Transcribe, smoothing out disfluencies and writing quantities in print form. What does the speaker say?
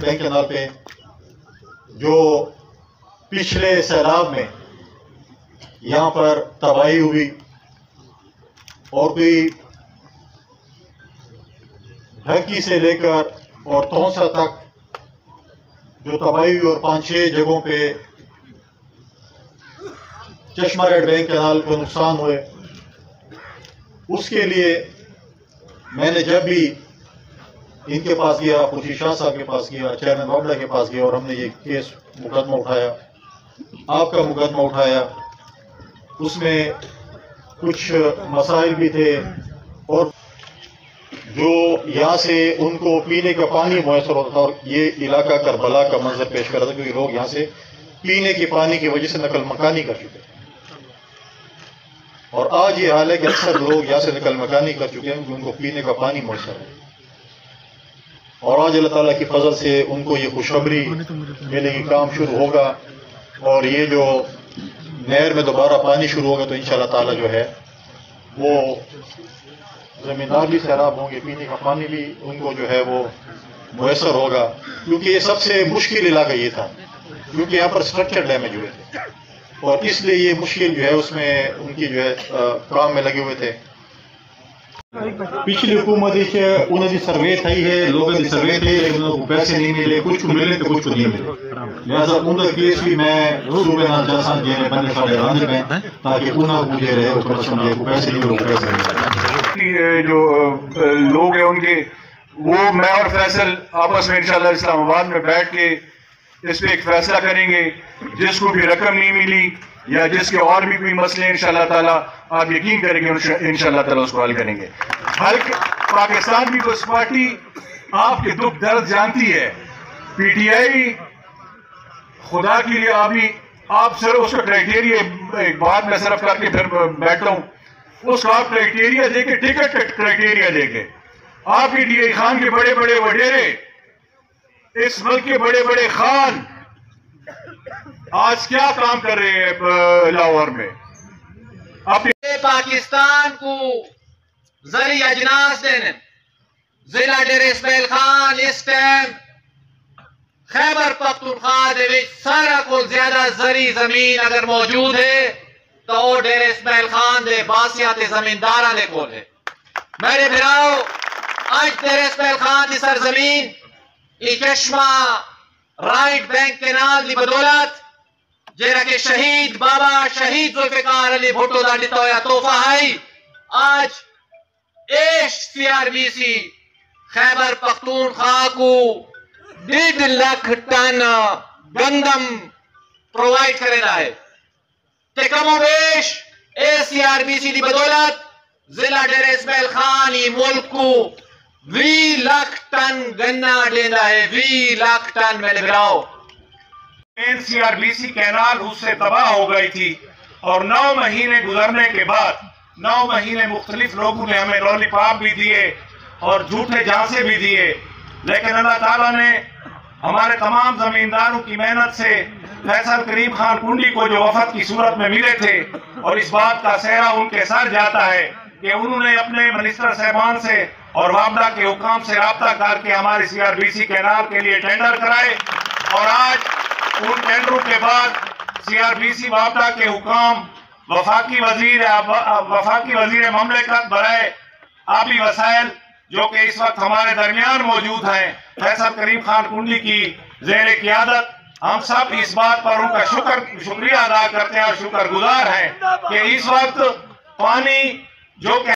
Bank canal पे जो पिछले सैलाब में यहाँ पर तबाही हुई और कोई ढकी से लेकर और तौसा तक जो तबाही हुई और 5-6 जगहों पे चश्मा रेड बैंक कैनाल को नुकसान हुए, उसके लिए मैंने जब भी इनके पास गया, खुर्शीद शाह साहब के पास गया, चेयरमैन वाबला के पास गया और हमने ये केस मुकदमा उठाया, आपका मुकदमा उठाया, उसमें कुछ मसाइल भी थे और जो यहाँ से उनको पीने का पानी मुयसर होता था। और ये इलाका करबला का मंजर पेश कर रहा था क्योंकि लोग यहाँ से पीने के पानी की वजह से नकल मकानी कर चुके थे और आज ये हाल है कि अक्सर लोग यहाँ से नकल मकानी कर चुके हैं, उनको पीने का पानी मुयसर है। और आज अल्लाह ताला की फजल से उनको ये खुशखबरी मिले कि काम शुरू होगा और ये जो नहर में दोबारा पानी शुरू होगा तो इंशाअल्लाह ताला जो है वो ज़मींदार भी सैराब होंगे, पीने का पानी भी उनको जो है वो मुयसर होगा। क्योंकि ये सबसे मुश्किल इलाका ये था क्योंकि यहाँ पर स्ट्रक्चर डैमेज हुए थे और इसलिए ये मुश्किल जो है उसमें उनकी जो है काम में लगे हुए थे। पिछली हुकूमत उन्होंने सर्वे थी है, लोगों ने सर्वे थे लेकिन उनको पैसे नहीं मिले, कुछ को मिले तो कुछ को नहीं मिले। लिहाजा उनका केस भी मैं सूबे ना जैसा जेने बने साढ़े रांझ में ताकि उन्हें मुझे रहे उसको समझे को पैसे नहीं मिले, पैसे नहीं। जो लोग हैं उनके वो मैं और फैसल आपस में इंशाल्लाह इस्लामाबाद में बैठ के इस पे एक फैसला करेंगे। जिसको भी रकम नहीं मिली या जिसके और भी कोई मसले इंशाल्लाह ताला आप यकीन करेंगे इंशाल्लाह ताला उसको हल करेंगे। पाकिस्तान पीपल्स पार्टी आपके दुख दर्द जानती है। पीटीआई खुदा के लिए आप सर उसका क्राइटेरिया एक बात मैं सिर्फ करके फिर बैठता हूँ, उसका आप क्राइटेरिया देके टिकट क्राइटेरिया देके आपके डी खान के बड़े बड़े वडेरे, इस मुल्क के बड़े बड़े खान आज क्या काम कर रहे हैं लाहौर में। पाकिस्तान को जरी अजनास देने जिला डेर इस्माइल खान इस टाइम खैबर पख्तूनख्वा दे सारा को ज्यादा जरी जमीन अगर मौजूद है तो डेर इस्माइल खान दे बासियात जमींदारा ने कोल है। मेरे भिराओ आज डेर इस्माइल खान की सरजमीन चश्मा राइट बैंक कैनाल की बदौलत जेरा के शहीद बाबा शहीद जुल्फिकार अली भुट्टो दा दिता होया तोहफा है। आज सीआरबीसी खैबर पख्तूनख्वा को 1.5 लाख टन गंदम प्रोवाइड करेगा है। कमोबेश सीआरबीसी की बदौलत जिला डेर इस्माइल खान ही मुल्क को 20 लाख टन गन्ना देना है। 20 लाख टन मेरे गिराओ। सीआरबीसी कैनाल उससे तबाह हो गई थी और 9 महीने गुजरने के बाद 9 महीने मुख्तलिफ लोगों ने हमें लॉलीपॉप भी दिए और झूठे झांसे भी दिए, लेकिन अल्लाह ताला ने हमारे तमाम जमींदारों की मेहनत से फैसल करीम खान कुंडी को जो वफद की सूरत में मिले थे और इस बात का सेहरा उनके सर जाता है कि उन्होंने अपने मिनिस्टर साहबान से और वाबला के हुकाम से राब्ता करके हमारे सीआरबीसी कैनाल के लिए टेंडर कराए और आज उन टेंडरों के बाद सीआरबीसी वाबला के हुकाम वफाकी वजीर ममलिकत बराए आबी वसाइल जो कि इस वक्त हमारे दरमियान मौजूद हैं फैसल करीम खान कुंडी की ज़ेर क़ियादत, हम सब इस बात पर उनका शुक्रिया अदा करते हैं और शुक्रगुजार हैं कि इस वक्त पानी जो